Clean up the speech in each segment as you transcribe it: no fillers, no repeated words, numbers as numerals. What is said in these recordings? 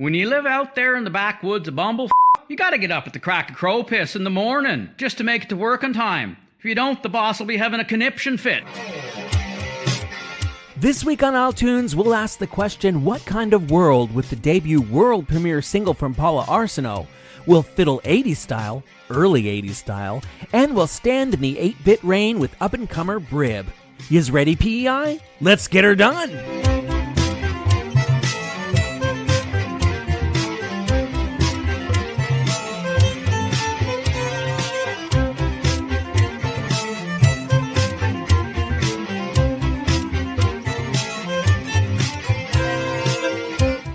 When you live out there in the backwoods of Bumble, you gotta get up at the crack of crow piss in the morning just to make it to work on time. If you don't, the boss will be having a conniption fit. This week on isletunes, we'll ask the question, what kind of world with the debut world premiere single from Paula Arsenault will fiddle 80s style, early 80s style, and will stand in the 8-bit reign with up-and-comer Brib? Yous ready, PEI? Let's get her done!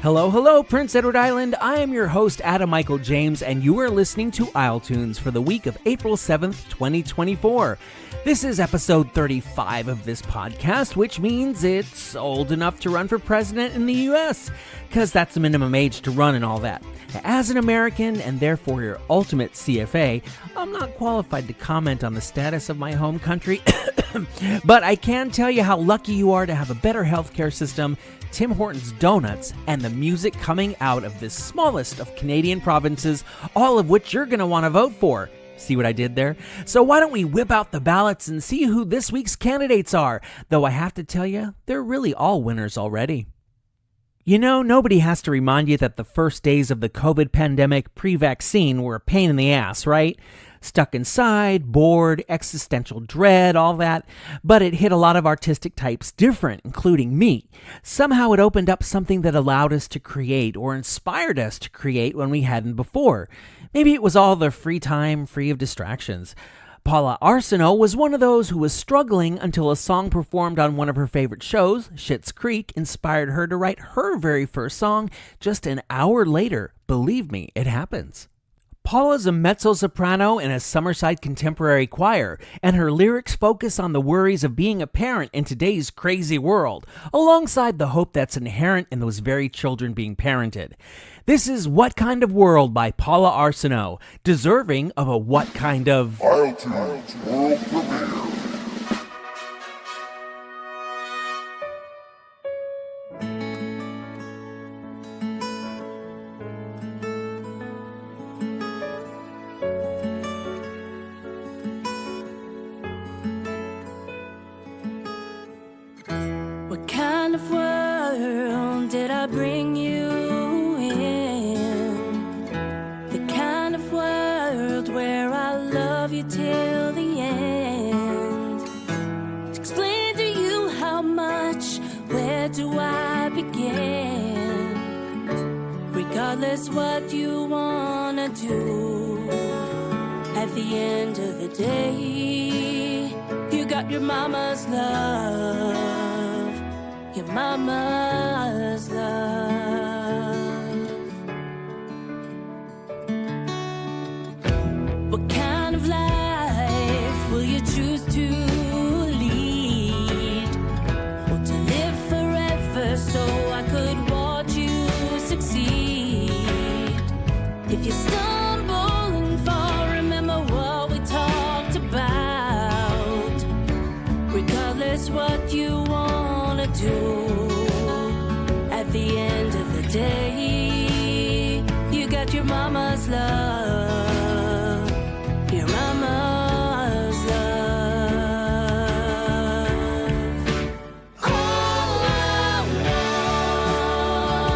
Hello, Prince Edward Island. I am your host, Adam Michael James, and you are listening to isletunes for the week of April 7th, 2024. This is episode 35 of this podcast, which means it's old enough to run for president in the U.S., because that's the minimum age to run and all that. As an American, and therefore your ultimate CFA, I'm not qualified to comment on the status of my home country, but I can tell you how lucky you are to have a better healthcare system, Tim Hortons donuts, and the music coming out of this smallest of Canadian provinces, all of which you're going to want to vote for. See what I did there? So why don't we whip out the ballots and see who this week's candidates are? Though I have to tell you, they're really all winners already. You know, nobody has to remind you that the first days of the COVID pandemic pre-vaccine were a pain in the ass, right? Stuck inside, bored, existential dread, all that. But it hit a lot of artistic types different, including me. Somehow it opened up something that allowed us to create or inspired us to create when we hadn't before. Maybe it was all the free time, free of distractions. Paula Arsenault was one of those who was struggling until a song performed on one of her favorite shows, Schitt's Creek, inspired her to write her very first song just an hour later. Believe me, it happens. Paula's a mezzo-soprano in a Summerside contemporary choir, and her lyrics focus on the worries of being a parent in today's crazy world, alongside the hope that's inherent in those very children being parented. This is What Kind of World by Paula Arsenault, deserving of a what kind of... isletunes World Premiere. What kind of world did I bring you in? The kind of world where I love you till the end. To explain to you how much, where do I begin? Regardless what you wanna do, at the end of the day, you got your mama's love, your mama's love. What kind of life will you choose to lead? Or to live forever so I could watch you succeed? If you stumble and fall, remember what we talked about. Regardless what you wanna do, at the end of the day, you got your mama's love, your mama's love. All I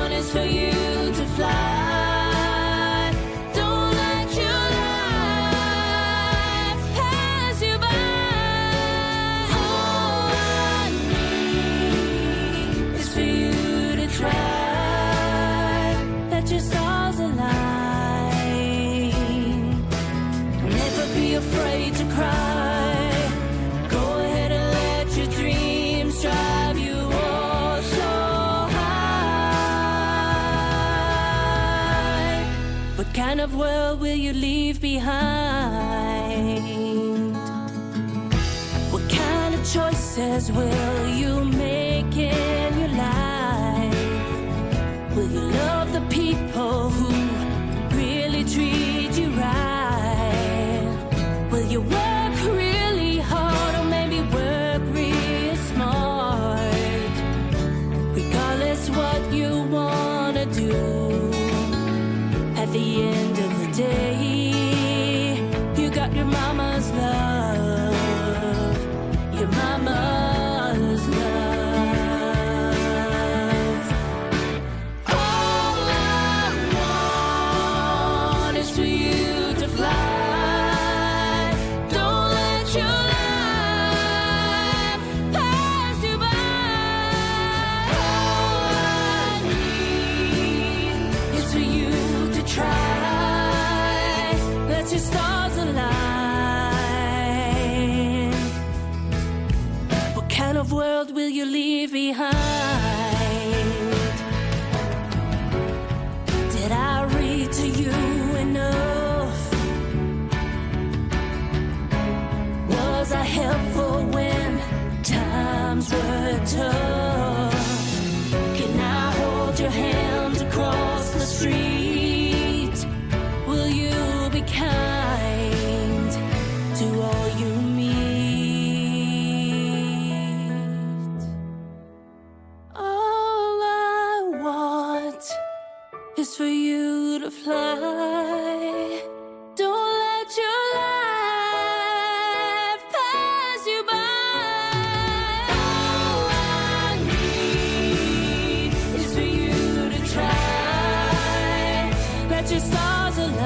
want is for you to fly. Don't let your life pass you by. All I need is for you to try. Let your stars align. Never be afraid to cry. Go ahead and let your dreams drive you all so high. What kind of world will you leave behind? What kind of choices will you make in your life? Will you love the people who really treat you right? Will you work really hard or maybe work real smart? Regardless what you wanna do, At the end of the day, you got your mama's love, your mama's love. All I want is for you to fly. Don't let your life pass you by. All I need is for you to try. Let your stars align. What kind of world will you leave behind? Did I read to you enough? Was I helpful when times were tough? Can I hold your hand across the street? Will you be kind to all you meet? All I want is for you to fly. Don't let your life pass you by. All I need is for you to try. Let your stars align.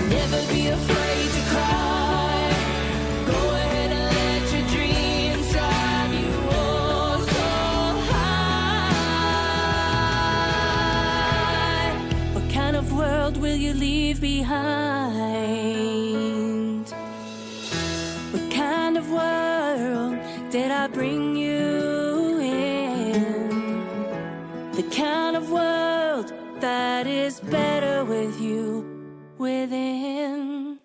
Never be afraid to cry. Go ahead and let your dreams drive you oh so high. What kind of world will you leave behind? What kind of world did I bring you in? The kind of world that is better with you within.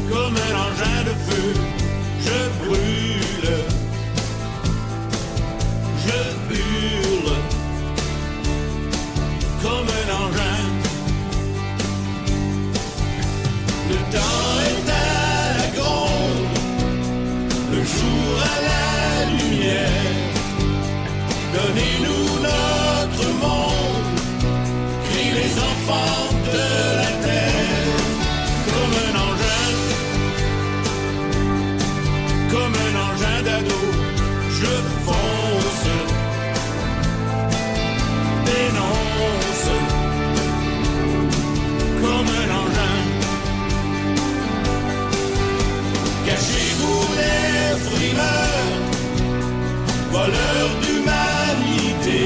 Comme un engin de feu, je brûle, je hurle, comme un engin. Le temps est à la gronde, le jour à la lumière. Donnez-nous notre monde, crient les enfants de la terre, comme un engin. Comme un engin d'ado, je fonce, dénonce, comme un engin. Cachez-vous les frimeurs, voleurs d'humanité.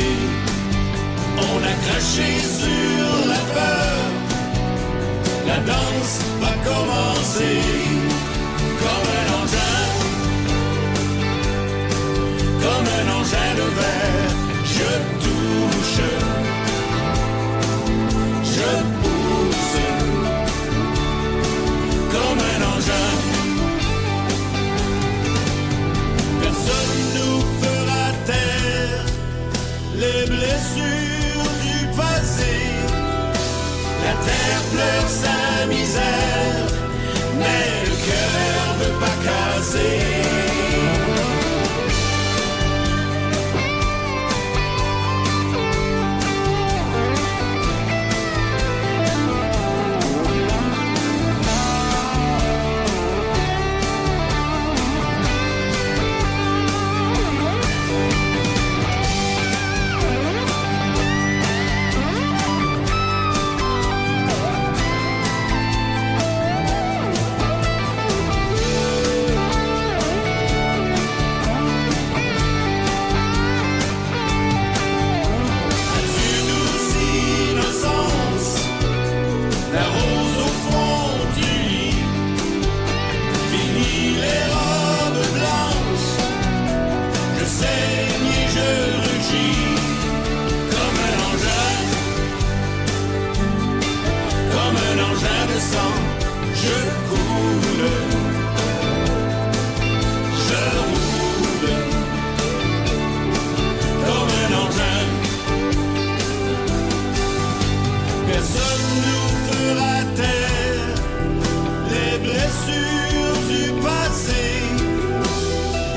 On a craché sur la peur, la danse va commencer, comme un engin. Comme un engin de verre, je touche, je pousse, comme un engin. Personne nous fera taire les blessures du passé. La terre pleure sa misère, mais le cœur veut pas casser.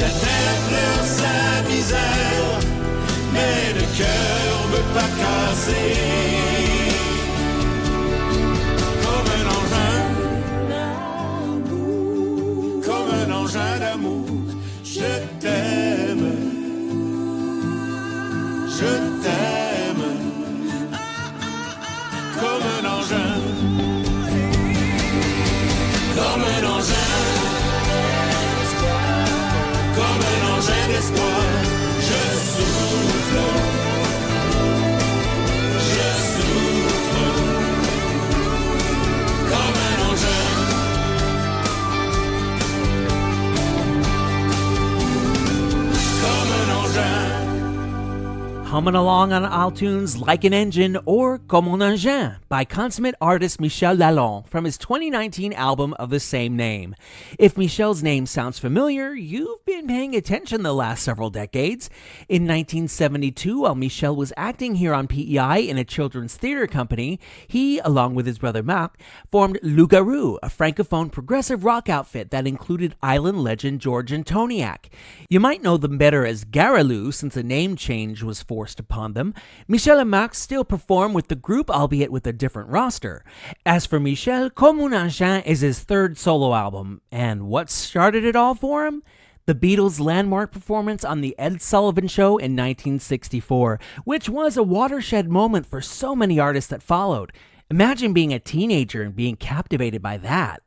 La terre pleure sa misère, mais le cœur veut pas casser. Comme un engin, comme un engin d'amour, je t'aime, je t'aime. Comme un engin, comme un engin, comme un engin d'espoir, je souffle, comme un engin. Comme un engin. Humming along on iTunes like an engine, or Comme un engin by consummate artist Michel Lalonde from his 2019 album of the same name. If Michel's name sounds familiar, you've been paying attention the last several decades. In 1972, while Michel was acting here on PEI in a children's theater company, he, along with his brother Marc, formed Loup-Garou, a francophone progressive rock outfit that included island legend George Antoniak. You might know them better as Garalou, since a name change was forced upon them. Michel and Marc still perform with the group, albeit with a different roster. As for Michel, Comme un engin is his third solo album, and what started it all for him? The Beatles' landmark performance on The Ed Sullivan Show in 1964, which was a watershed moment for so many artists that followed. Imagine being a teenager and being captivated by that.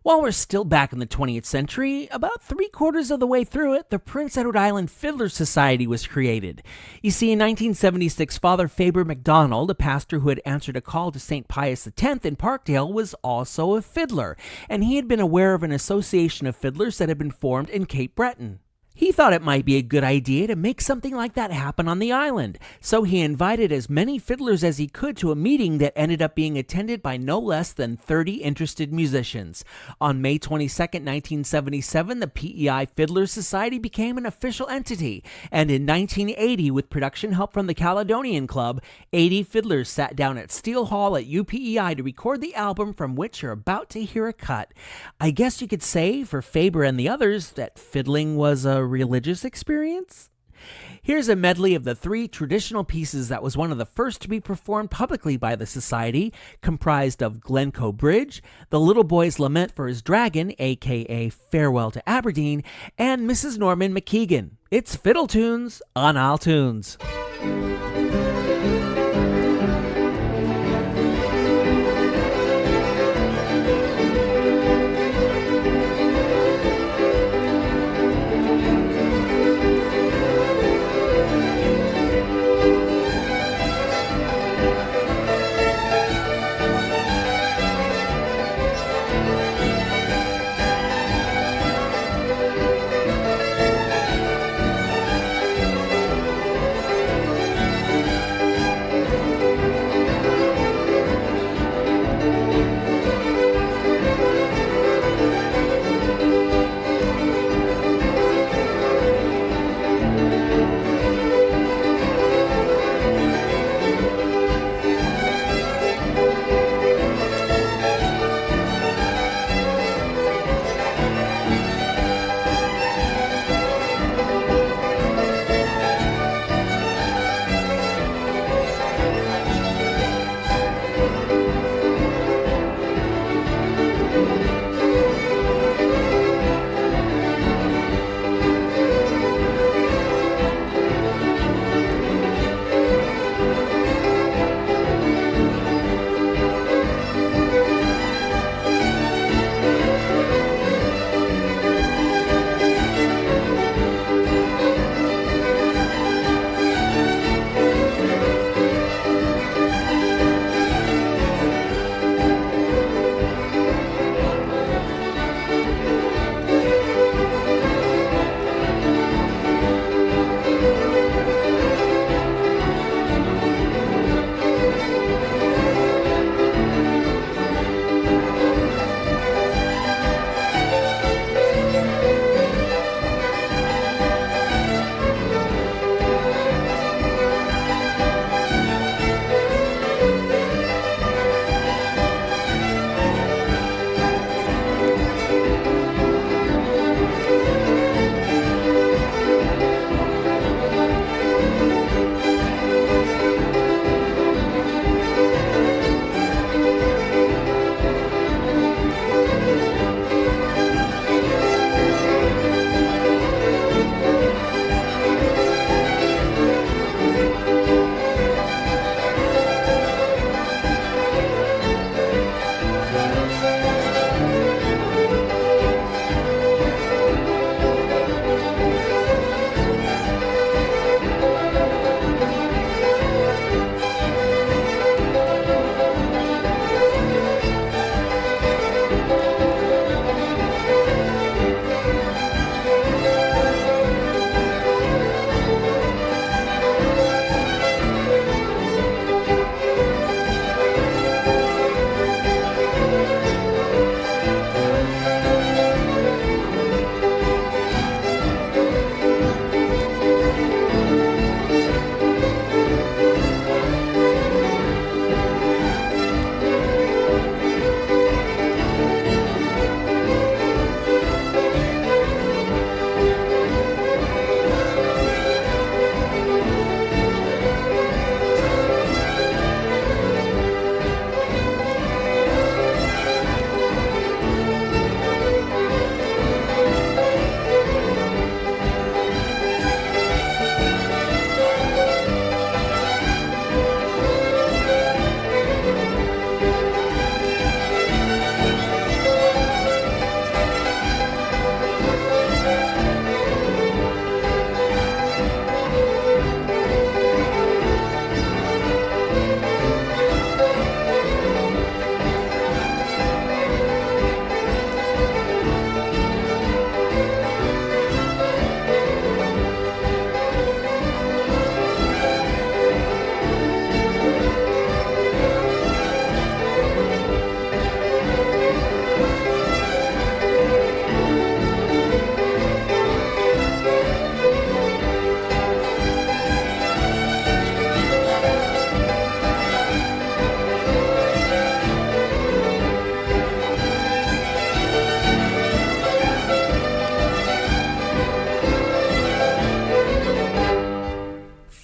While we're still back in the 20th century, about 3/4 of the way through it, the Prince Edward Island Fiddlers Society was created. You see, in 1976, Father Faber MacDonald, a pastor who had answered a call to St. Pius X in Parkdale, was also a fiddler, and he had been aware of an association of fiddlers that had been formed in Cape Breton. He thought it might be a good idea to make something like that happen on the island, so he invited as many fiddlers as he could to a meeting that ended up being attended by no less than 30 interested musicians. On May 22, 1977, the PEI Fiddlers Society became an official entity, and in 1980, with production help from the Caledonian Club, 80 fiddlers sat down at Steele Hall at UPEI to record the album from which you're about to hear a cut. I guess you could say, for Faber and the others, that fiddling was a religious experience? Here's a medley of the 3 traditional pieces that was one of the first to be performed publicly by the Society, comprised of Glencoe Bridge, The Little Boy's Lament for His Dragon, aka Farewell to Aberdeen, and Mrs. Norman McKeegan. It's Fiddle Tunes on iTunes.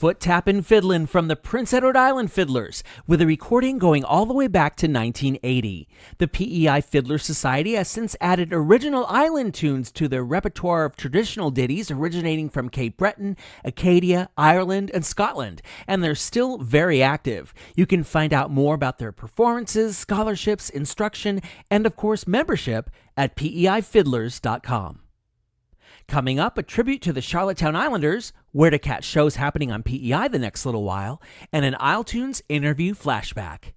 Foot Tappin' Fiddlin' from the Prince Edward Island Fiddlers, with a recording going all the way back to 1980. The PEI Fiddler Society has since added original island tunes to their repertoire of traditional ditties originating from Cape Breton, Acadia, Ireland, and Scotland, and they're still very active. You can find out more about their performances, scholarships, instruction, and of course membership at peifiddlers.com. Coming up, a tribute to the Charlottetown Islanders, where to catch shows happening on PEI the next little while, and an isletunes interview flashback.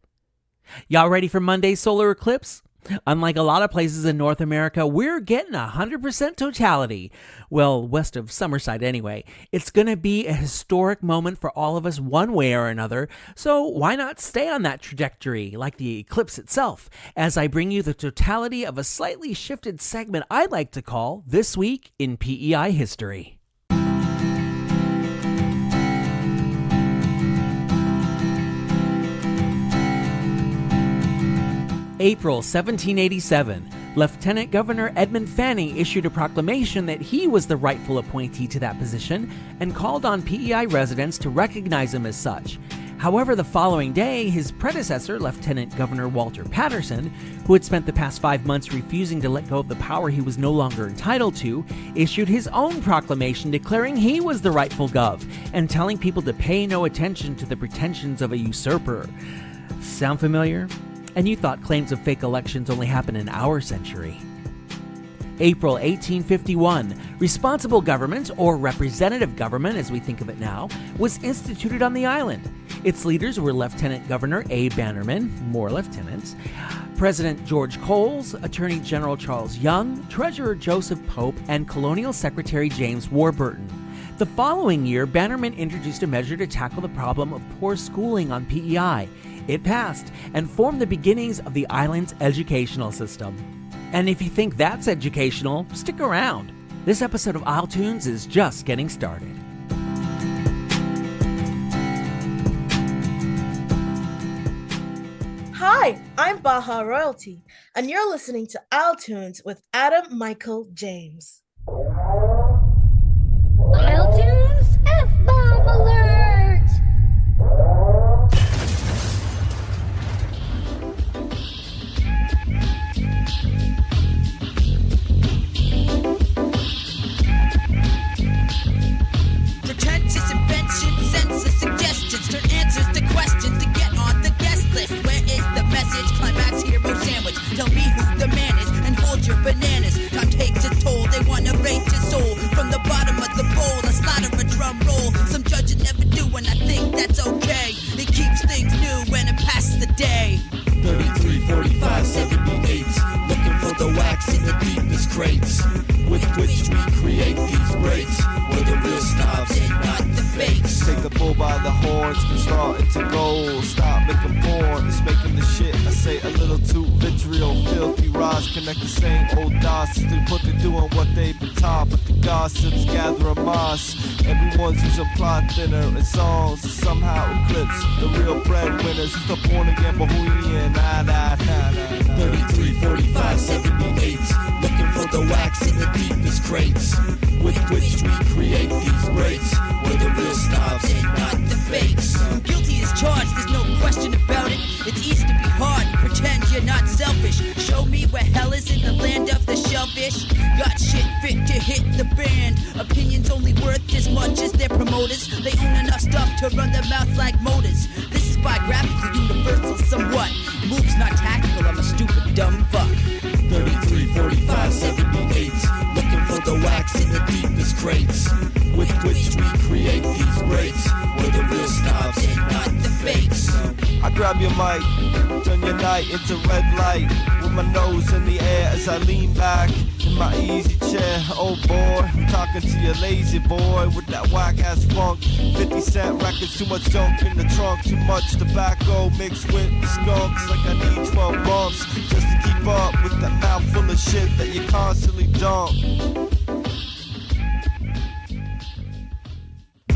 Y'all ready for Monday's solar eclipse? Unlike a lot of places in North America, we're getting 100% totality. Well, west of Summerside anyway. It's going to be a historic moment for all of us one way or another, so why not stay on that trajectory like the eclipse itself, as I bring you the totality of a slightly shifted segment I like to call This Week in PEI History. April 1787, Lieutenant Governor Edmund Fanning issued a proclamation that he was the rightful appointee to that position and called on PEI residents to recognize him as such. However, the following day, his predecessor, Lieutenant Governor Walter Patterson, who had spent the past 5 months refusing to let go of the power he was no longer entitled to, issued his own proclamation declaring he was the rightful gov and telling people to pay no attention to the pretensions of a usurper. Sound familiar? And you thought claims of fake elections only happen in our century. April 1851, responsible government, or representative government as we think of it now, was instituted on the island. Its leaders were Lieutenant Governor A. Bannerman, more lieutenants, President George Coles, Attorney General Charles Young, Treasurer Joseph Pope, and Colonial Secretary James Warburton. The following year, Bannerman introduced a measure to tackle the problem of poor schooling on PEI. It passed and formed the beginnings of the island's educational system. And if you think that's educational, stick around. This episode of isletunes is just getting started. Hi, I'm Baja Royalty, and you're listening to isletunes with Adam Michael James. isletunes F-bomb alert! Pretentious inventions, senseless suggestions, turn answers to questions to get on the guest list. Where is the message? Climax hero sandwich. Tell me who the man is and hold your bananas. Time takes its toll. They wanna rape your soul from the bottom of the bowl. A slide of a drum roll. Some judges never do, and I think that's okay. It keeps things new when it passes the day. 33, 45, 78. Looking for the wax in the deepest crates. With which we create these breaks. We're the real snobs and not the fakes. Take the bull by the horns, been starting to go. Stop making porn, it's making the shit I say a little too vitriol. Filthy rise, connect the same old dots. They put to doing what they've been taught, but the gossips gather a moss. Everyone's using plot thinner and songs to somehow eclipse the real breadwinners. Who's the born again Bohemian? 33, 45, 78. Looking for the wax in the deepest crates. With which we create these breaks. We're the real snobs and not the fakes. I'm guilty as charged, there's no question about it. It's easy to be hard, pretend you're not selfish. Show me where hell is in the land of the shellfish. Got shit fit to hit the band. Opinions only worth as much as their promoters. They own enough stuff to run their mouths like motors. This is biographical, universal somewhat. Moves not tactical, I'm a stupid dumb fuck. 33, 45, 78. Looking for the wax in the deepest crates. With which we create these breaks. We're the real snobs and not the fakes. I grab your mic, turn your night into red light. With my nose in the air as I lean back in my easy chair. Oh boy, I'm talking to your lazy boy with that whack ass funk. 50-cent records, too much junk in the trunk. Too much tobacco mixed with the skunks. Like I need 12 bumps just to keep up with that mouth full of shit that you constantly dump.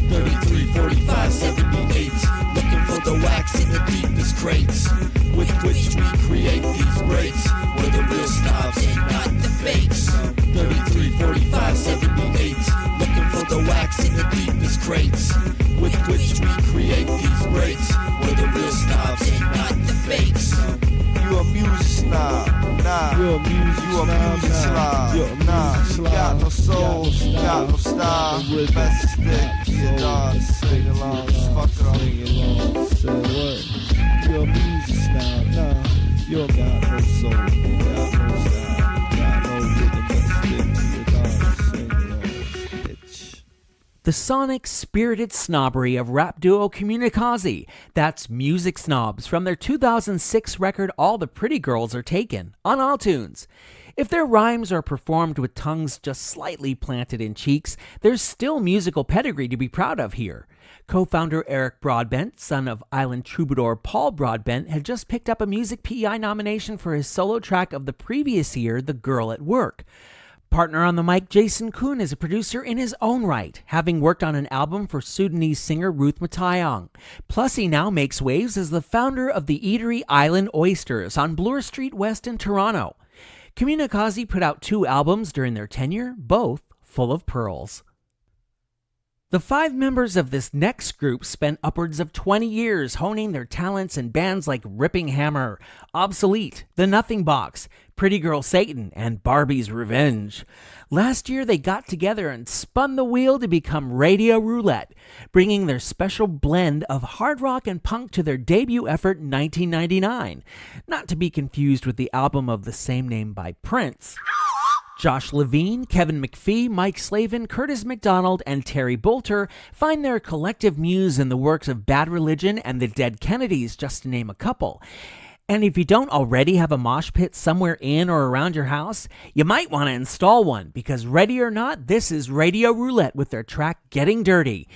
33, 45, 78. Looking for the wax in the deepest crates. With which we create these breaks. We're the real snobs and not the fakes. 33, 45, 78. Looking for the wax in the deepest crates. With which Your music slide. Nah, she got no soul, she got no style. Best stick to your dog. Sing along, fuck it up. Say what? Your music style, nah, you got no soul, you got no style, got no rhythm, but stick to your dog, sing along, bitch. The sonic, spirited snobbery of rap duo Communicazi. That's Music Snobs from their 2006 record All the Pretty Girls Are Taken on iTunes. If their rhymes are performed with tongues just slightly planted in cheeks, there's still musical pedigree to be proud of here. Co-founder Eric Broadbent, son of Island troubadour Paul Broadbent, had just picked up a Music PEI nomination for his solo track of the previous year, The Girl at Work. Partner on the mic, Jason Kuhn, is a producer in his own right, having worked on an album for Sudanese singer Ruth Matayong. Plus, he now makes waves as the founder of the eatery Island Oysters on Bloor Street West in Toronto. Communicazi put out 2 albums during their tenure, both full of pearls. The 5 members of this next group spent upwards of 20 years honing their talents in bands like Ripping Hammer, Obsolete, The Nothing Box, Pretty Girl Satan, and Barbie's Revenge. Last year, they got together and spun the wheel to become Radio Roulette, bringing their special blend of hard rock and punk to their debut effort in 1999, not to be confused with the album of the same name by Prince. Josh Levine, Kevin McPhee, Mike Slavin, Curtis McDonald, and Terry Bolter find their collective muse in the works of Bad Religion and the Dead Kennedys, just to name a couple. And if you don't already have a mosh pit somewhere in or around your house, you might want to install one, because ready or not, this is Radio Roulette with their track Getting Dirty.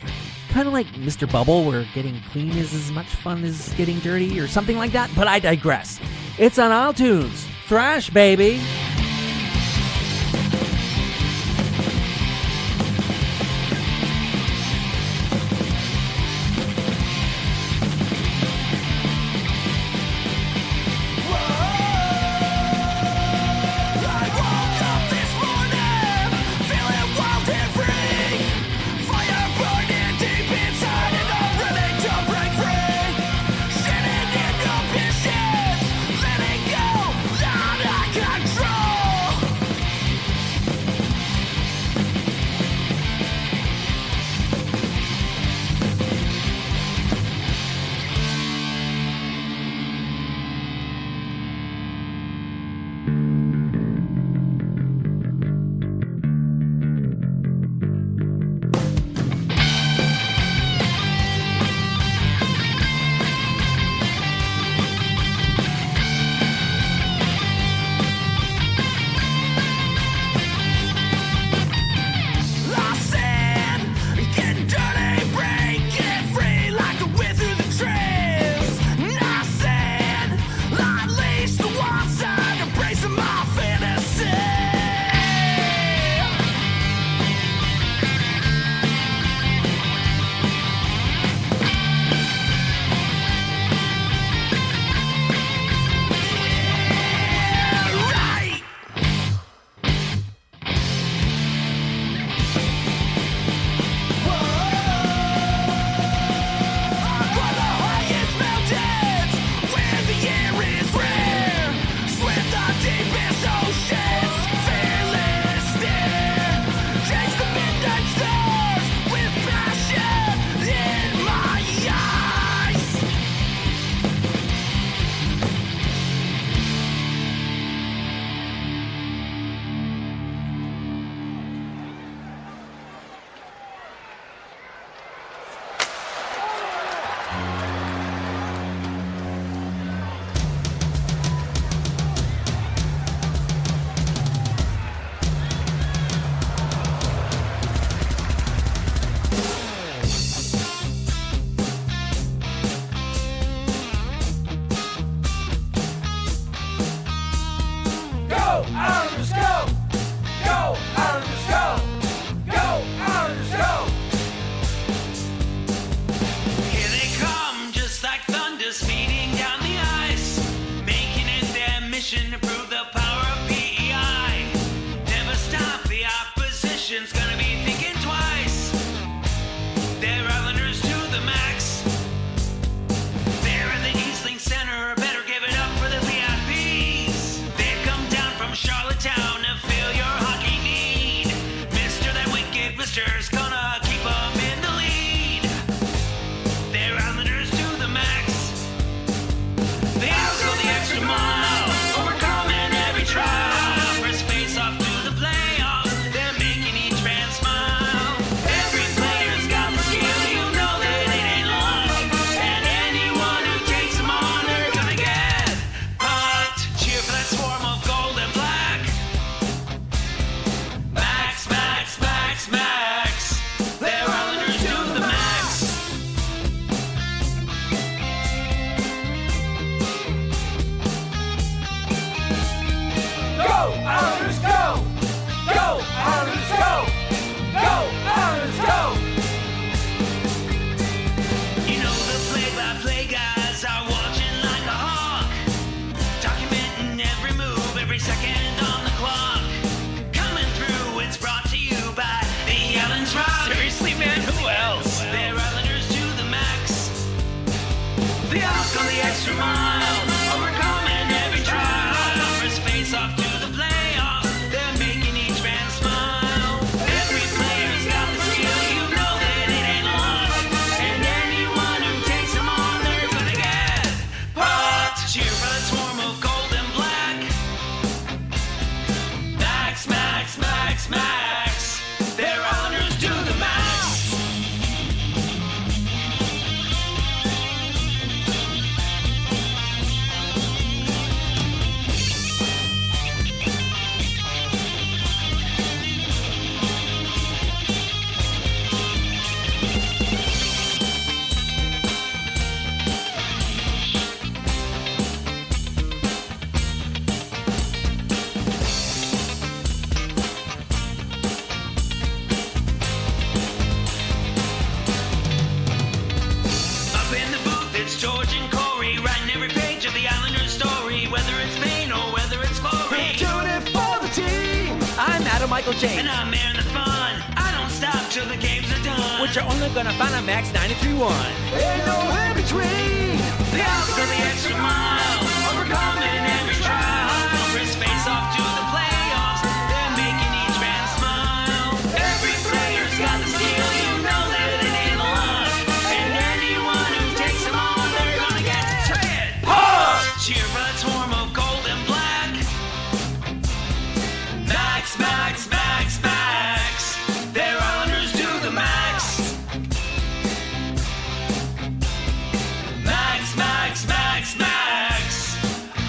Kind of like Mr. Bubble, where getting clean is as much fun as getting dirty, or something like that, but I digress. It's on iTunes. Thrash, baby! Charlottetown. Weightlifter's gonna keep them in the lead. They're Islanders to the max. They Isles go the extra mile, overcoming every trial. First face off to the playoffs, they're making each fan smile. Every player's got the skill, you know that it ain't luck. And anyone who takes them on, they're gonna get pucked. Cheer for that swarm of gold and black. Max, max, max, max. They're Islanders to the max. Go, Islanders, go! Go, Islanders, go! Go, Islanders, go! You know the play-by-play guys are watching like a hawk, documenting every move, every second on the clock. Coming through, it's brought to you by the Islands Rock. Seriously, man, who else? They're Islanders to the max. The Isles go the extra mile, overcoming every trial. First face off to the playoffs, they're making each fan smile. Every player's got the skill, you know that it ain't luck. And anyone who takes them on, they're gonna get pucked. Cheer for that swarm of gold and black. Max, max, max, max. They're Islanders to the max. Up in the booth, it's George and Corey, writing every page of the Islanders story, whether it's pain or whether it's glory. Doing it for the team! I'm Adam Michael James, And I'm airing the fun. I don't stop till the games are done. which you're only gonna find on Max 93.1. Ain't no in between! The Isles go the extra mile, overcoming every trial. First face off to the playoffs, they're making each fan smile. Every player's got the skill, you know that it ain't luck. And anyone who takes them on, they're gonna get pucked. Cheer for that swarm of gold and black. Max, max, max, max. They're Islanders to the max. Max, max, max, max.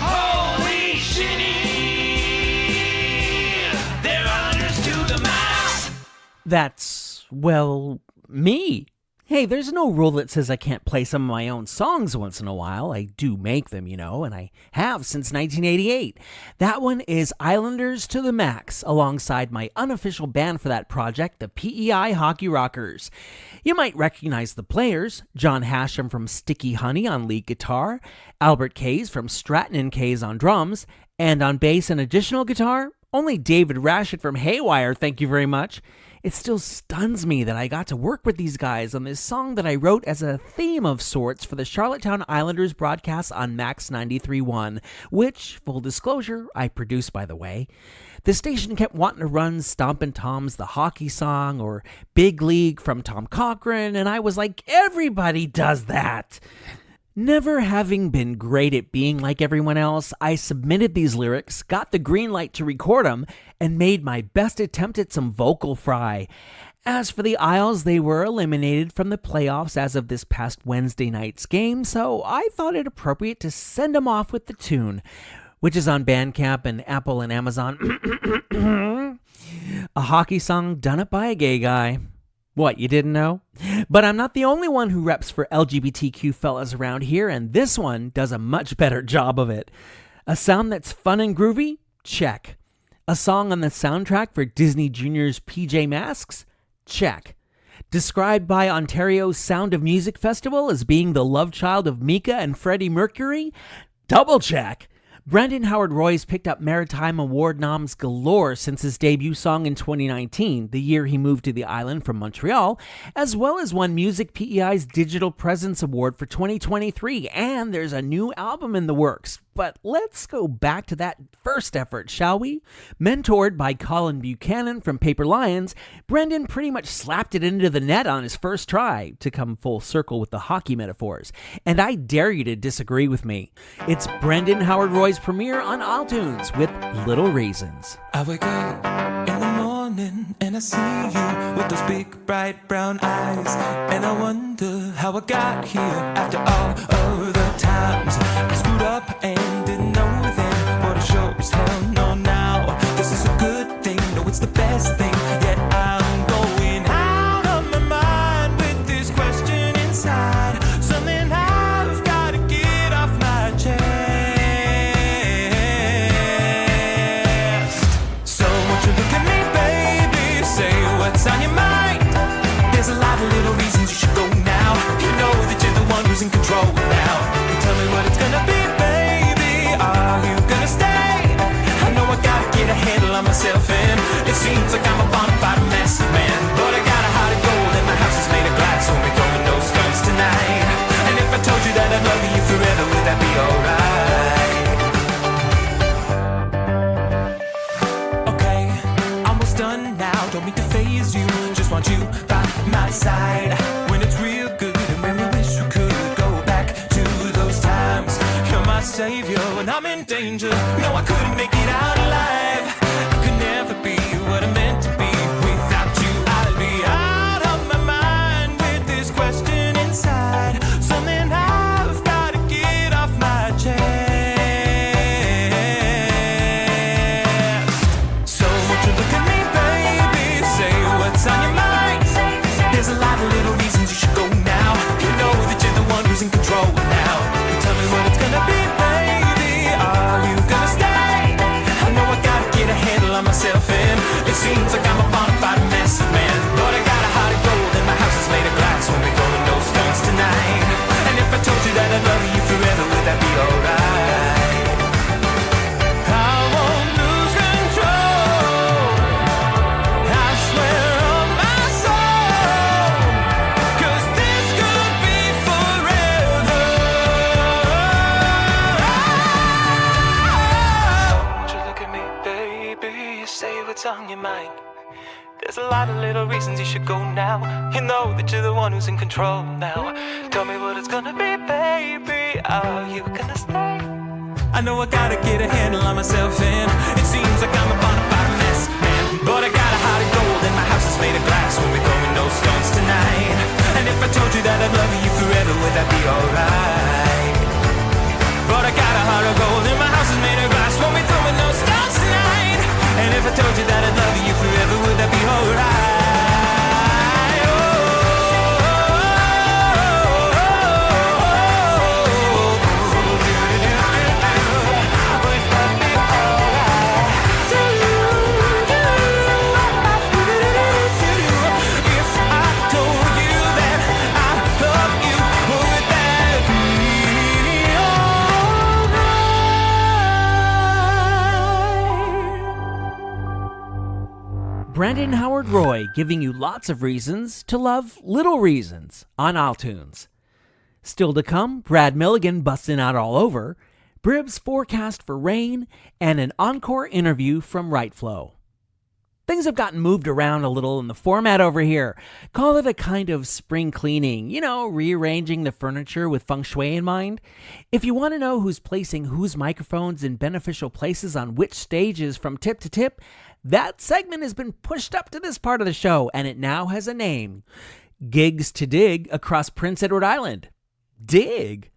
Holy shitty. They're Islanders to the max. That's, well, me. Hey, there's no rule that says I can't play some of my own songs once in a while. I do make them, and I have since 1988. That one is Islanders to the Max, alongside my unofficial band for that project, the PEI Hockey Rockers. You might recognize the players: John Hashem from Sticky Honey on lead guitar, Albert Kays from Stratton and Kays on drums, and on bass and additional guitar, only David Rashid from Haywire, thank you very much. It still stuns me that I got to work with these guys on this song that I wrote as a theme of sorts for the Charlottetown Islanders broadcast on Max 93.1, which, full disclosure, I produced, by the way. The station kept wanting to run Stompin' Tom's The Hockey Song or Big League from Tom Cochran, and I was like, everybody does that. Never having been great at being like everyone else, I submitted these lyrics, got the green light to record them, and made my best attempt at some vocal fry. As for the Isles, they were eliminated from the playoffs as of this past Wednesday night's game, so I thought it appropriate to send them off with the tune, which is on Bandcamp and Apple and Amazon. A hockey song done up by a gay guy. What, you didn't know? But I'm not the only one who reps for LGBTQ fellas around here, and this one does a much better job of it. A sound that's fun and groovy? Check. A song on the soundtrack for Disney Junior's PJ Masks? Check. Described by Ontario's Sound of Music Festival as being the love child of Mika and Freddie Mercury? Double check. Brendan Howard Roy's picked up Maritime Award noms galore since his debut song in 2019, the year he moved to the island from Montreal, as well as won Music PEI's Digital Presence Award for 2023, and there's a new album in the works. But let's go back to that first effort, shall we? Mentored by Colin Buchanan from Paper Lions, Brendan pretty much slapped it into the net on his first try, to come full circle with the hockey metaphors. And I dare you to disagree with me. It's Brendan Howard Roy's premiere on iTunes with Little Reasons. I wake up in the morning and I see you with those big bright brown eyes, and I wonder how I got here after all of the times I screwed up and didn't know then, but I sure as hell know now. This is a good thing, no it's the best thing, yet I'm going out of my mind with this question inside, something I've got to get off my chest. So won't you look at me, baby, say what's on your mind. There's a lot of little reasons you should go now. You know that you're the one who's in control now. Tell me what it's gonna be, baby. Are you gonna stay? I know I gotta get a handle on myself, and it seems like I'm a bonafide mess, man. But I got a heart of gold and my house is made of glass, so we're throwing no stones tonight. And if I told you that I love you forever, would that be alright? Okay, almost done now. Don't mean to faze you, just want you by my side. When it's real good and when we wish we could go back to those times. You're my savior when I'm in danger. No, I couldn't make it out alive. I could never be what I meant to be without you. I'd be out of my mind with this question inside, something I've got to get off my chest. So won't you look at me, baby, say what's on your mind. There's a lot of little reasons you should go now. You know that you're the one who's in control now. Tell me what it's gonna be, baby. Are you gonna stay? I know I gotta get a handle on myself, and it seems like I'm a bonafide mess, man. But I got a heart of gold and my house is made of glass, when we're going no stones tonight. And if I told you that I love you forever, would that be alright? I won't lose control, I swear on my soul, 'cause this could be forever. Won't you look at me, baby, say what's on your mind. There's a lot of little reasons you should go now. You know that you're the one who's in control now. Tell me what it's gonna be, baby. Are you gonna stay? I know I gotta get a handle on myself, and it seems like I'm a bonafide mess, man. But I got a heart of gold and my house is made of glass, when we're throwing no stones tonight. And if I told you that I love you forever, would that be alright? But I got a heart of gold and my house is made of glass, when we're throwing no stones tonight. And if I told you that I love you forever, would that be alright? Brendan Howard Roy giving you lots of reasons to love Little Reasons on iTunes. Still to come, Brad Milligan busting out all over, Brib's forecast for rain, and an encore interview from Right Flow. Things have gotten moved around a little in the format over here. Call it a kind of spring cleaning, rearranging the furniture with feng shui in mind. If you want to know who's placing whose microphones in beneficial places on which stages from tip to tip, that segment has been pushed up to this part of the show, and it now has a name. Gigs to Dig across Prince Edward Island. Dig.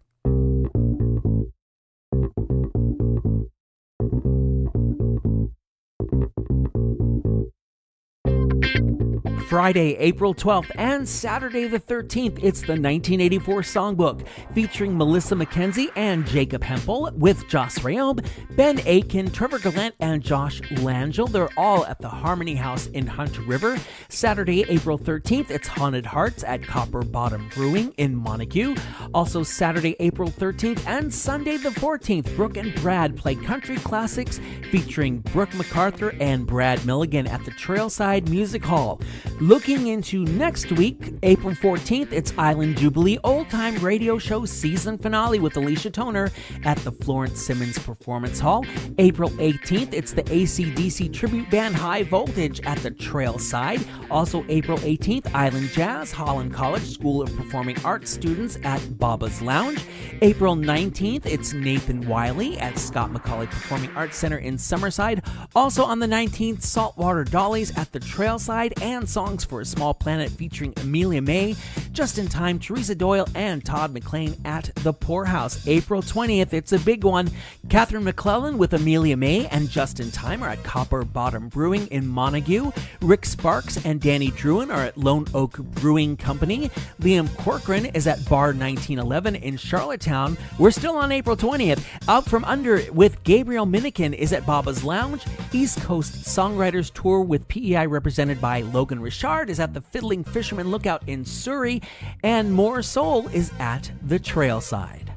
Friday, April 12th, and Saturday the 13th, it's the 1984 Songbook, featuring Melissa McKenzie and Jacob Hempel, with Joss Rayob, Ben Aiken, Trevor Gallant, and Josh Langell. They're all at the Harmony House in Hunt River. Saturday, April 13th, it's Haunted Hearts at Copper Bottom Brewing in Montague. Also Saturday, April 13th, and Sunday the 14th, Brooke and Brad play country classics featuring Brooke MacArthur and Brad Milligan at the Trailside Music Hall. Looking into next week, April 14th, it's Island Jubilee Old Time Radio Show season finale with Alicia Toner at the Florence Simmons Performance Hall. April 18th, it's the AC/DC tribute band High Voltage at the Trailside. Also April 18th, Island Jazz, Holland College School of Performing Arts students at Baba's Lounge. April 19th, it's Nathan Wiley at Scott McCauley Performing Arts Center in Summerside. Also on the 19th, Saltwater Dollies at the Trailside, and Songs for a Small Planet featuring Amelia May, Justin Time, Teresa Doyle, and Todd McLean at the Poorhouse. April 20th, it's a big one. Catherine McClellan with Amelia May and Justin Time are at Copper Bottom Brewing in Montague. Rick Sparks and Danny Druin are at Lone Oak Brewing Company. Liam Corcoran is at Bar 1911 in Charlottetown. We're still on April 20th. Out From Under with Gabriel Minikin is at Baba's Lounge. East Coast Songwriters Tour with PEI represented by Logan Richard is at the Fiddling Fisherman Lookout in Surrey. And More Soul is at the Trailside.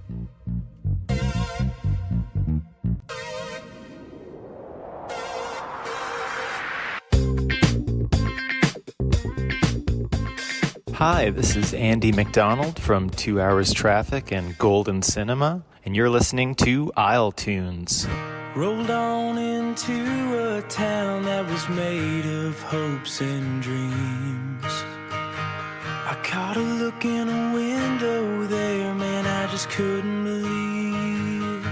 Hi, this is Andy McDonald from 2 Hours Traffic and Golden Cinema, and you're listening to isletunes. Rolled on into a town that was made of hopes and dreams. I caught a look in a window there, man, I just couldn't believe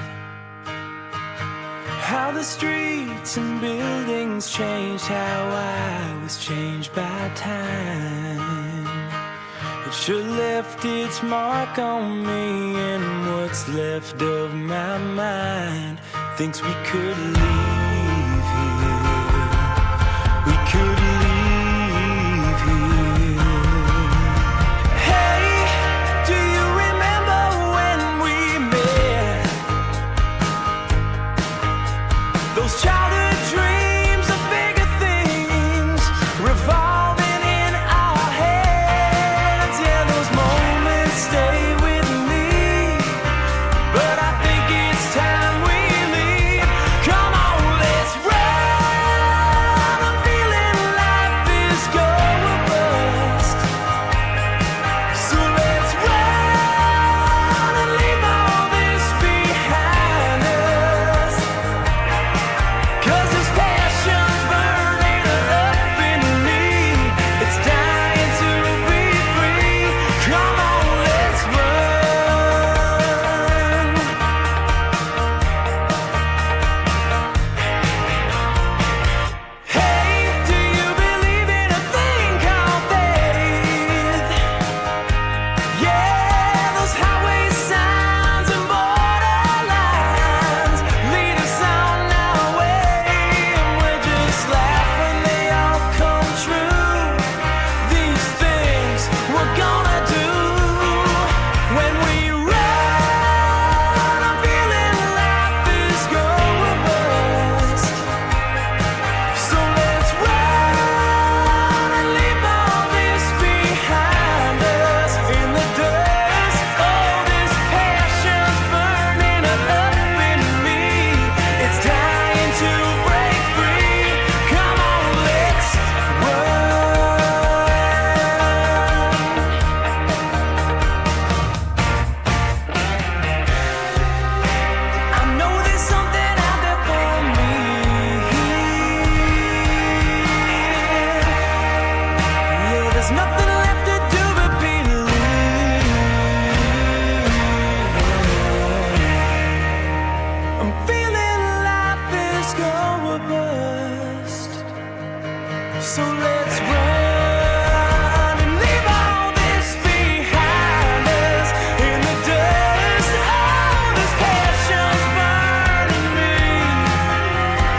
how the streets and buildings changed, how I was changed by time. It sure left its mark on me, and what's left of my mind thinks we could leave here. We could leave here. Hey, do you remember when we met? Those childhood dreams of bigger things revolving in our heads. Yeah, those moments stay with me, but I think it's time we leave. Come on, let's run. I'm feeling life is going bust. So let's run and leave all this behind us. 'Cause this passion's burning up in me. It's dying to be free. Come on, let's run. Hey, do you believe in a thing called faith? Yeah, those highway signs and borderlines lead us on our way, and we're just laughing they all come true. These things we're gonna do when we run. I'm feeling life is going bust. So let's run and leave all this behind us in the dust. Oh, this passion's burning up in me. It's dying to break free. Come on, let's run. I know there's something out there for me. Yeah, there's nothing left to do but believe. I'm feeling life is going bust. So let's run and leave all this behind us in the dust. Oh, this passion's burning me.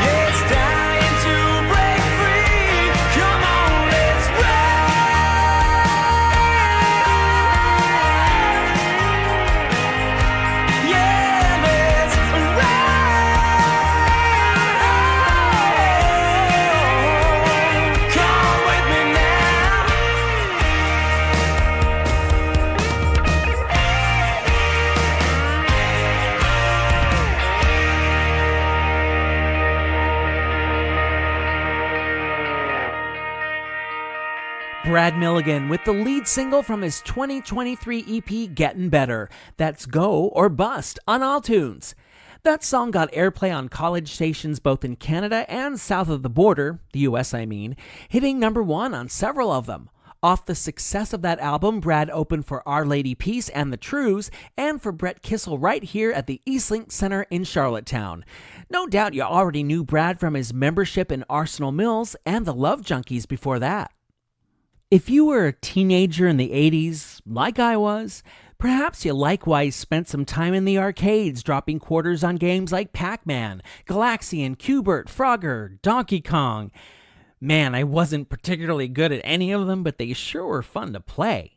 Yeah, it's dying to break free. Come on, let's run. Brad Milligan with the lead single from his 2023 EP, Gettin' Better. That's Go or Bust on All Tunes. That song got airplay on college stations both in Canada and south of the border, the US I mean, hitting number 1 on several of them. Off the success of that album, Brad opened for Our Lady Peace and the Trues, and for Brett Kissel right here at the Eastlink Center in Charlottetown. No doubt you already knew Brad from his membership in Arsenal Mills and the Love Junkies before that. If you were a teenager in the 80s, like I was, perhaps you likewise spent some time in the arcades dropping quarters on games like Pac-Man, Galaxian, Q*bert, Frogger, Donkey Kong. Man, I wasn't particularly good at any of them, but they sure were fun to play.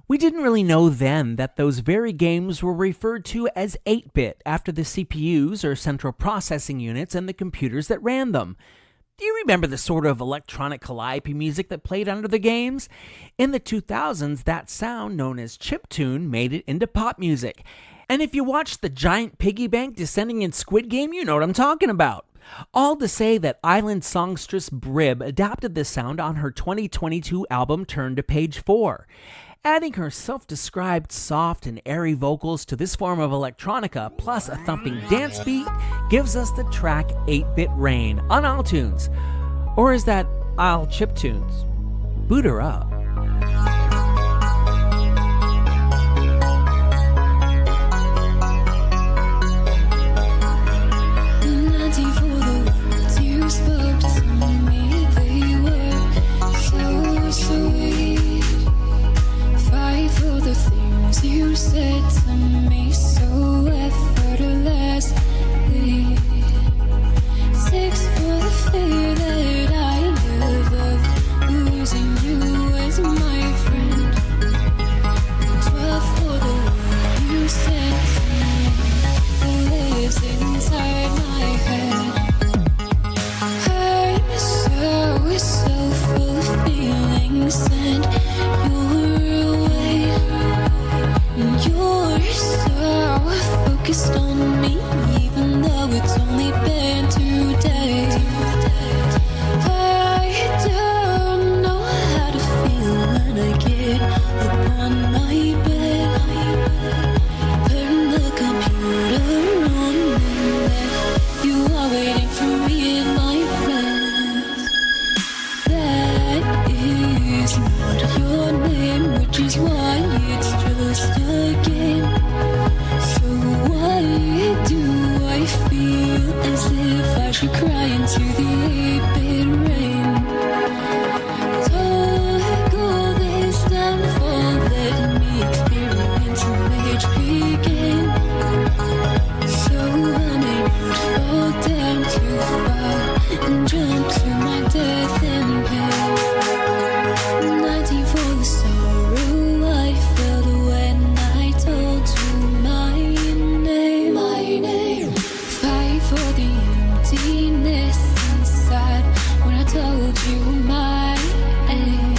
We didn't really know then that those very games were referred to as 8-bit after the CPUs or central processing units and the computers that ran them. Do you remember the sort of electronic calliope music that played under the games? In the 2000s, that sound, known as chiptune, made it into pop music. And if you watched the giant piggy bank descending in Squid Game, you know what I'm talking about. All to say that island songstress Brib adapted this sound on her 2022 album Turn to Page 4. Adding her self-described soft and airy vocals to this form of electronica, plus a thumping dance beat, gives us the track 8-Bit Rain on All Tunes. Or is that Isle Chiptunes? Boot her up. You said to me so effortlessly. 6 for the fear that I live of losing you as my friend. 12 for the love you sent to me that lives inside my head. I'm so full of feelings and you're away. You're so focused on me, even though it's only been 2 days. I don't know how to feel when I get up on my bed. Turn the computer on and you are waiting for me and my friends. That is not your name, which is why it's just a game. So why do I feel as if I should cry into the 8-bit rain? Toggle this downfall, let me experience an HP game. So I may not fall down too far and jump to my death and pain. 19 for the sorrow I felt when I told you my name. 5 for the emptiness inside when I told you my age.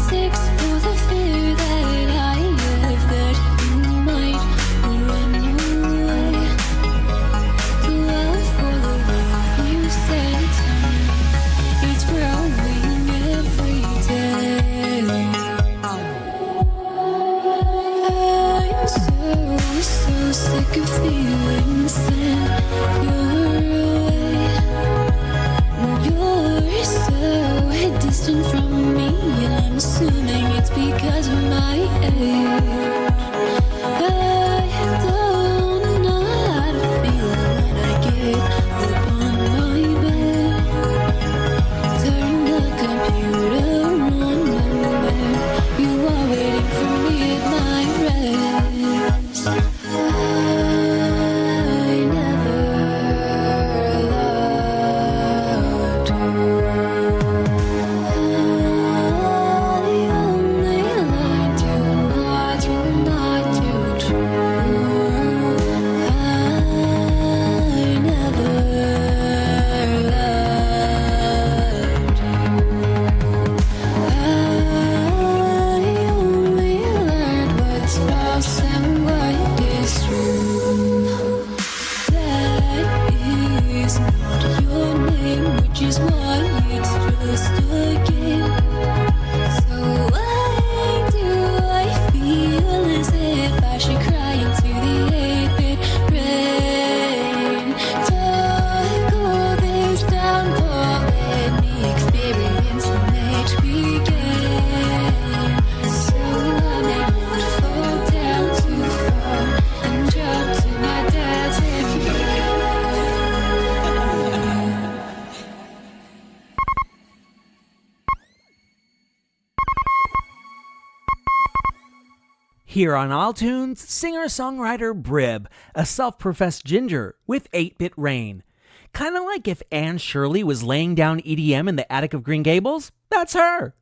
6 for the fear that I live, that you might run away. 12 for the love you sent to me, it's growing every day. I'm so sick of feeling sad. You're away. You're so distant from me, and I'm assuming it's because of my age. I don't know how to feel when I get up on my bed. Turn the computer on and you are waiting for me at my rest. I never loved you. I only liked you, not your Here on iTunes, singer-songwriter Brib, a self-professed ginger with 8-bit rain. Kind of like if Anne Shirley was laying down EDM in the attic of Green Gables, that's her.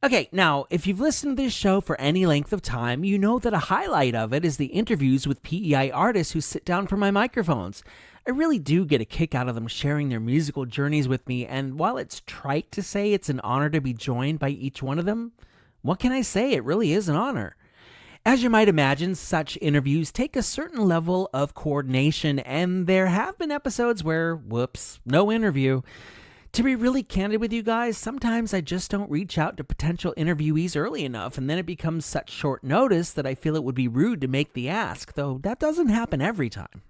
Okay, now, if you've listened to this show for any length of time, you know that a highlight of it is the interviews with PEI artists who sit down for my microphones. I really do get a kick out of them sharing their musical journeys with me, and while it's trite to say it's an honor to be joined by each one of them, what can I say? It really is an honor. As you might imagine, such interviews take a certain level of coordination, and there have been episodes where, whoops, no interview. To be really candid with you guys, sometimes I just don't reach out to potential interviewees early enough, and then it becomes such short notice that I feel it would be rude to make the ask, though that doesn't happen every time.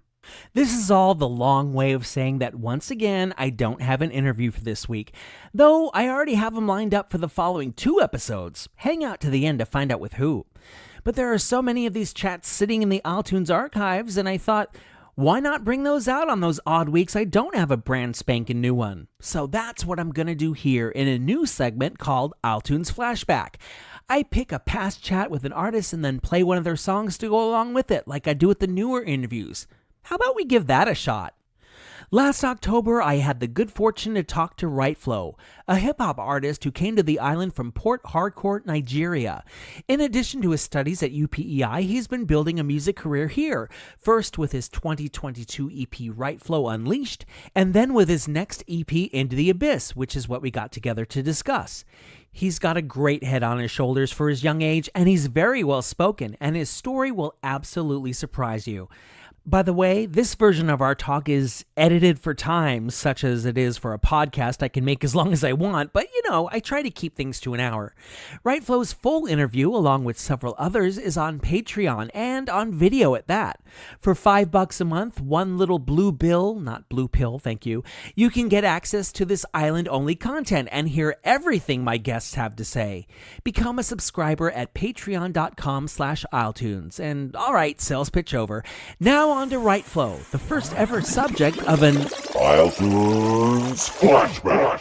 This is all the long way of saying that once again, I don't have an interview for this week, though I already have them lined up for the following 2 episodes. Hang out to the end to find out with who. But there are so many of these chats sitting in the iTunes archives, and I thought, why not bring those out on those odd weeks I don't have a brand spanking new one? So that's what I'm going to do here in a new segment called iTunes Flashback. I pick a past chat with an artist and then play one of their songs to go along with it, like I do with the newer interviews. How about we give that a shot? Last October, I had the good fortune to talk to Right Flow, a hip-hop artist who came to the island from Port Harcourt, Nigeria. In addition to his studies at UPEI, he's been building a music career here, first with his 2022 EP Right Flow Unleashed, and then with his next EP Into the Abyss, which is what we got together to discuss. He's got a great head on his shoulders for his young age, and he's very well spoken, and his story will absolutely surprise you. By the way, this version of our talk is edited for time, such as it is for a podcast I can make as long as I want, but I try to keep things to an hour. Right Flow's full interview, along with several others, is on Patreon and on video at that. For $5 a month, one little blue bill, not blue pill, thank you, you can get access to this island-only content and hear everything my guests have to say. Become a subscriber at patreon.com/iletunes. And all right, sales pitch over. Now on to Right Flow, the first ever subject of an iTunes Flashback.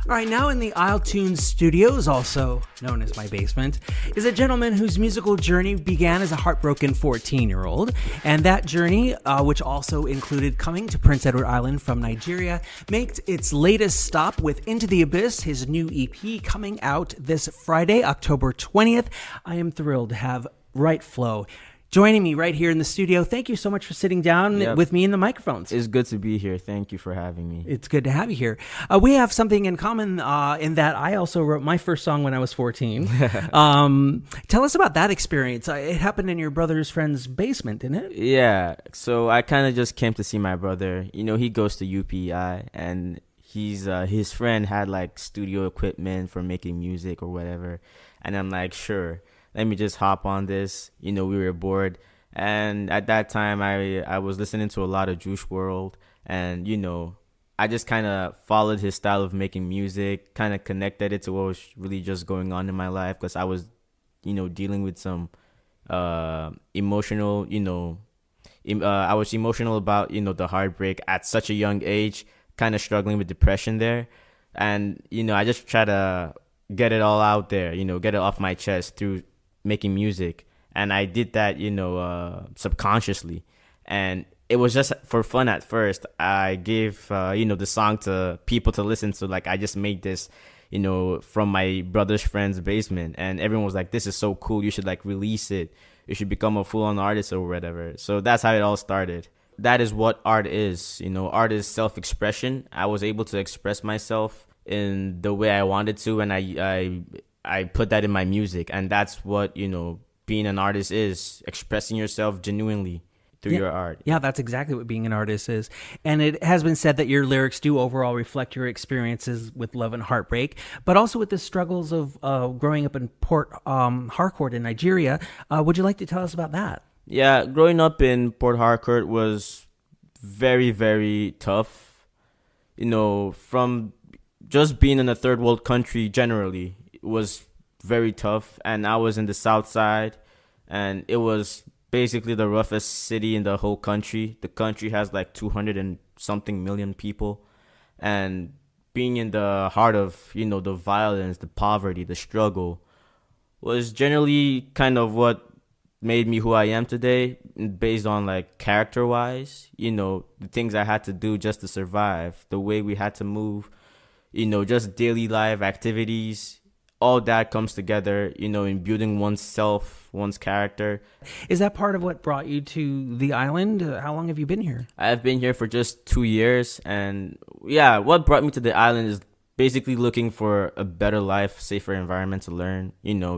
All right, now in the iTunes studios, also known as my basement, is a gentleman whose musical journey began as a heartbroken 14-year-old. And that journey, which also included coming to Prince Edward Island from Nigeria, makes its latest stop with Into the Abyss, his new EP coming out this Friday, October 20th. I am thrilled to have Right Flow joining me right here in the studio. Thank you so much for sitting down with me in the microphones. It's good to be here. Thank you for having me. It's good to have you here. We have something in common in that I also wrote my first song when I was 14. Tell us about that experience. It happened in your brother's friend's basement, didn't it? Yeah. So I kind of just came to see my brother. He goes to UPI, and his friend had like studio equipment for making music or whatever. And I'm like, sure, let me just hop on this. We were bored. And at that time, I was listening to a lot of Juice WRLD. And, I just kind of followed his style of making music, kind of connected it to what was really just going on in my life. Because I was, dealing with some emotional, I was emotional about, the heartbreak at such a young age, kind of struggling with depression there. And, I just try to get it all out there, get it off my chest through making music. And I did that, subconsciously. And it was just for fun at first. I gave, the song to people to listen to. Like, I just made this, from my brother's friend's basement. And everyone was like, this is so cool. You should, release it. You should become a full-on artist or whatever. So that's how it all started. That is what art is. Art is self-expression. I was able to express myself in the way I wanted to. And I put that in my music. And that's what, being an artist is, expressing yourself genuinely through your art. Yeah, that's exactly what being an artist is. And it has been said that your lyrics do overall reflect your experiences with love and heartbreak, but also with the struggles of growing up in Port Harcourt in Nigeria. Would you like to tell us about that? Yeah, growing up in Port Harcourt was very, very tough. From just being in a third world country generally, it was very tough. And I was in the South Side, and it was basically the roughest city in the whole country. The country has like 200 and something million people. And being in the heart of, the violence, the poverty, the struggle was generally kind of what made me who I am today, based on like character wise, the things I had to do just to survive, the way we had to move, just daily life activities. All that comes together, in building oneself, one's character. Is that part of what brought you to the island? How long have you been here? I've been here for just 2 years. And yeah, what brought me to the island is basically looking for a better life, safer environment to learn,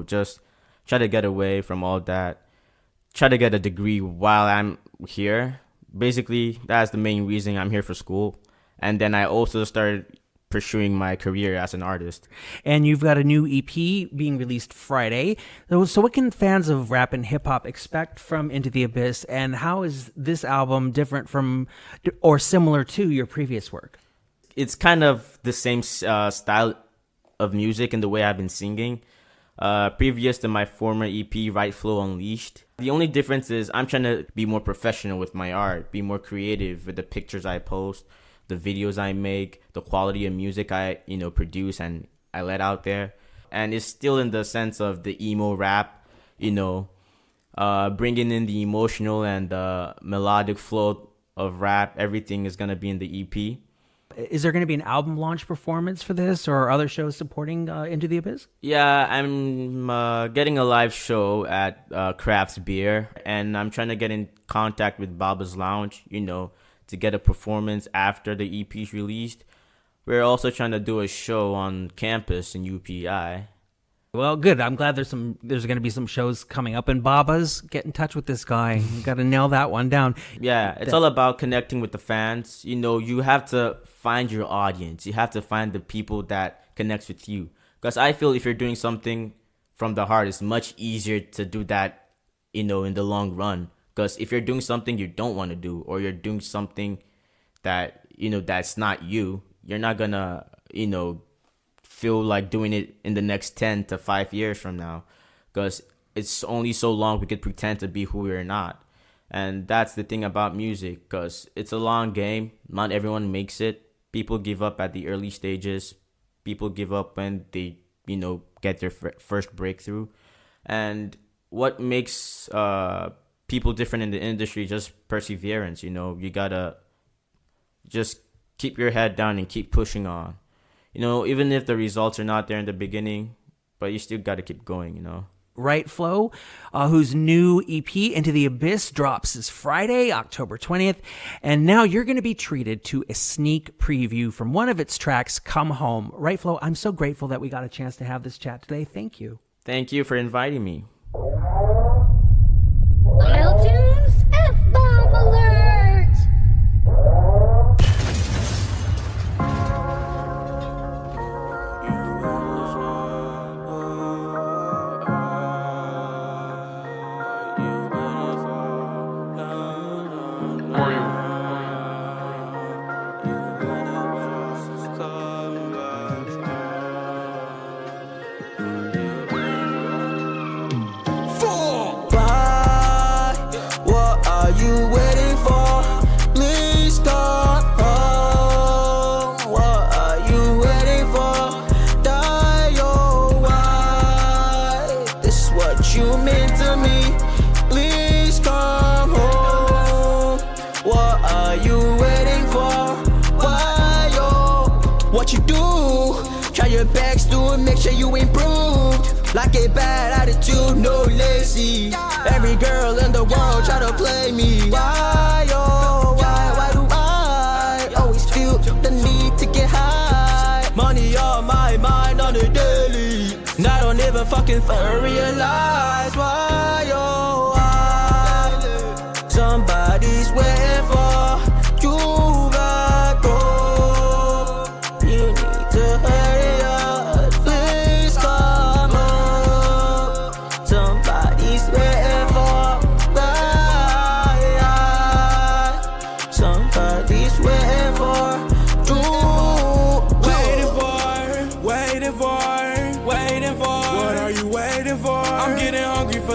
just try to get away from all that. Try to get a degree while I'm here. Basically, that's the main reason I'm here for school. And then I also started pursuing my career as an artist. And you've got a new EP being released Friday. So what can fans of rap and hip hop expect from Into the Abyss, and how is this album different from or similar to your previous work? It's kind of the same style of music and the way I've been singing. Previous to my former EP, Right Flow Unleashed. The only difference is I'm trying to be more professional with my art, be more creative with the pictures I post, the videos I make, the quality of music I, produce and I let out there. And it's still in the sense of the emo rap, bringing in the emotional and the melodic flow of rap. Everything is going to be in the EP. Is there going to be an album launch performance for this or other shows supporting Into the Abyss? Yeah, I'm getting a live show at Craft's Beer, and I'm trying to get in contact with Baba's Lounge, to get a performance after the EP's released. We're also trying to do a show on campus in UPI. Well, good. I'm glad there's going to be some shows coming up. And Baba's, get in touch with this guy. You got to nail that one down. Yeah, it's all about connecting with the fans. You have to find your audience. You have to find the people that connects with you. Because I feel if you're doing something from the heart, it's much easier to do that, in the long run. Because if you're doing something you don't want to do, or you're doing something that, that's not you, you're not going to, feel like doing it in the next 10 to 5 years from now. Because it's only so long we could pretend to be who we're not. And that's the thing about music, because it's a long game. Not everyone makes it. People give up at the early stages. People give up when they, get their first breakthrough. And what makes people different in the industry is just perseverance. You gotta just keep your head down and keep pushing on. Even if the results are not there in the beginning, but you still gotta keep going. Right Flow, whose new EP, Into the Abyss, drops this Friday, October 20th. And now you're going to be treated to a sneak preview from one of its tracks, Come Home. Right Flow, I'm so grateful that we got a chance to have this chat today. Thank you. Thank you for inviting me. isletunes F-bomb alert! Make sure you improved. Like a bad attitude, no lazy. Every girl in the world try to play me. Why, oh, why do I always feel the need to get high? Money on my mind on the daily, and I don't even fucking realize why, oh, why somebody's waiting for you back home. You need to hurry up.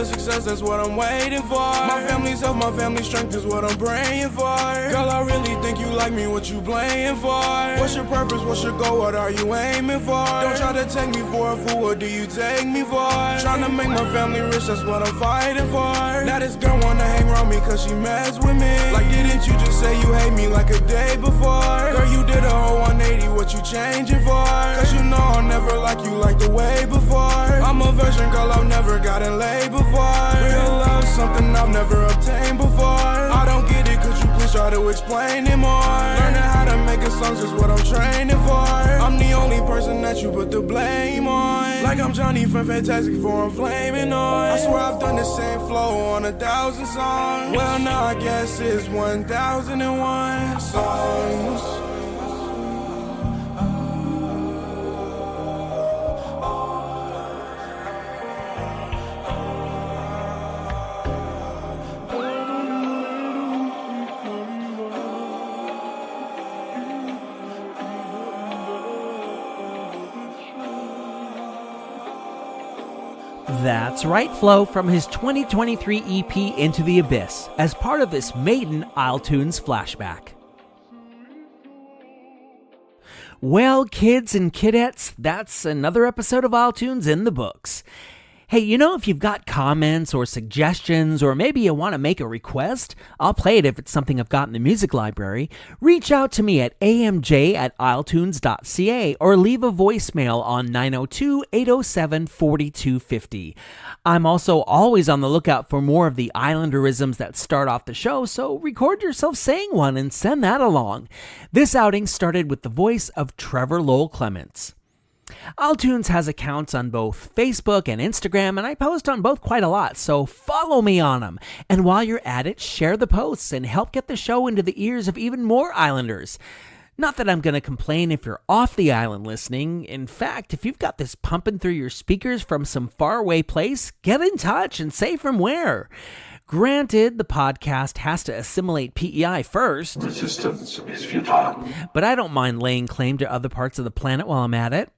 Success success, that's what I'm waiting for. My family's health, my family's strength is what I'm praying for. Girl, I really think you like me, what you playing for? What's your purpose, what's your goal, what are you aiming for? Don't try to take me for a fool, what do you take me for? Trying to make my family rich, that's what I'm fighting for. Now this girl wanna hang around me cause she mess with me. Like didn't you just say you hate me like a day before? Girl, you did a whole 180, what you changing for? Cause you know I'll never like you like the way before. I'm a virgin, girl, I've never gotten laid before. Real love, something I've never obtained before. I don't get it, could you please try to explain it more? Learning how to make a song is what I'm training for. I'm the only person that you put the blame on. Like I'm Johnny from Fantastic Four, I'm flaming on. I swear I've done the same flow on 1,000 songs. Well, now I guess it's 1,001 songs. That's right, Flo, from his 2023 EP Into the Abyss, as part of this maiden isletunes flashback. Well, kids and kidettes, that's another episode of isletunes in the books. Hey, you know, if you've got comments or suggestions, or maybe you want to make a request, I'll play it if it's something I've got in the music library. Reach out to me at amj@isletunes.ca or leave a voicemail on 902-807-4250. I'm also always on the lookout for more of the Islanderisms that start off the show, so record yourself saying one and send that along. This outing started with the voice of Trevor Lowell Clements. isletunes has accounts on both Facebook and Instagram, and I post on both quite a lot, so follow me on them. And while you're at it, share the posts and help get the show into the ears of even more Islanders. Not that I'm going to complain if you're off the island listening. In fact, if you've got this pumping through your speakers from some faraway place, get in touch and say from where. Granted, the podcast has to assimilate PEI first. Resistance is futile. But I don't mind laying claim to other parts of the planet while I'm at it.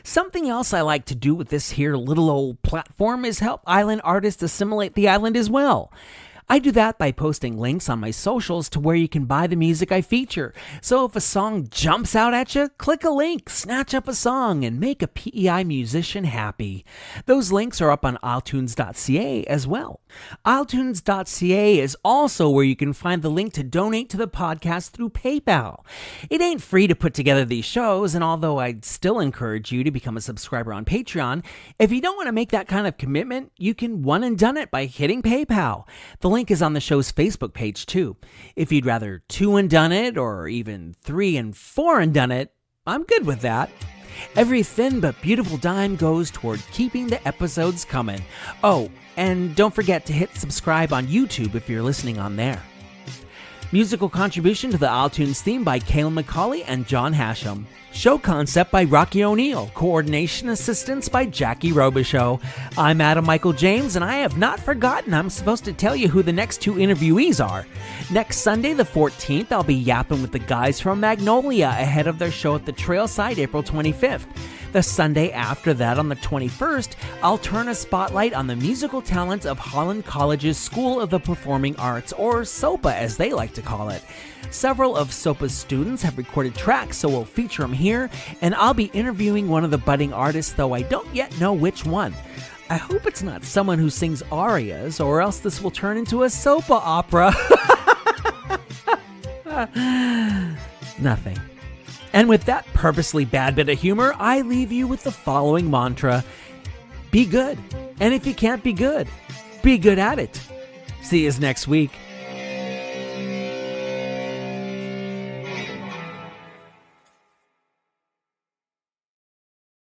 Something else I like to do with this here little old platform is help island artists assimilate the island as well. I do that by posting links on my socials to where you can buy the music I feature. So if a song jumps out at you, click a link, snatch up a song, and make a PEI musician happy. Those links are up on isletunes.ca as well. isletunes.ca is also where you can find the link to donate to the podcast through PayPal. It ain't free to put together these shows, and although I'd still encourage you to become a subscriber on Patreon, if you don't want to make that kind of commitment, you can one and done it by hitting PayPal. The link is on the show's Facebook page too. If you'd rather 2 and done it, or even 3 and 4 and done it, I'm good with that. Every thin but beautiful dime goes toward keeping the episodes coming. Oh, and don't forget to hit subscribe on YouTube if you're listening on there. Musical contribution to the isletunes theme by Kalen McCauley and John Hashem. Show concept by Rocky O'Neill. Coordination assistance by Jackie Robichaux. I'm Adam Michael James, and I have not forgotten I'm supposed to tell you who the next 2 interviewees are. Next Sunday, the 14th, I'll be yapping with the guys from Magnolia ahead of their show at the Trailside April 25th. The Sunday after that, on the 21st, I'll turn a spotlight on the musical talents of Holland College's School of the Performing Arts, or SOPA as they like to call it. Several of SOPA's students have recorded tracks, so we'll feature them here, and I'll be interviewing one of the budding artists, though I don't yet know which one. I hope it's not someone who sings arias, or else this will turn into a SOPA opera. Nothing. And with that purposely bad bit of humor, I leave you with the following mantra. Be good. And if you can't be good at it. See you next week.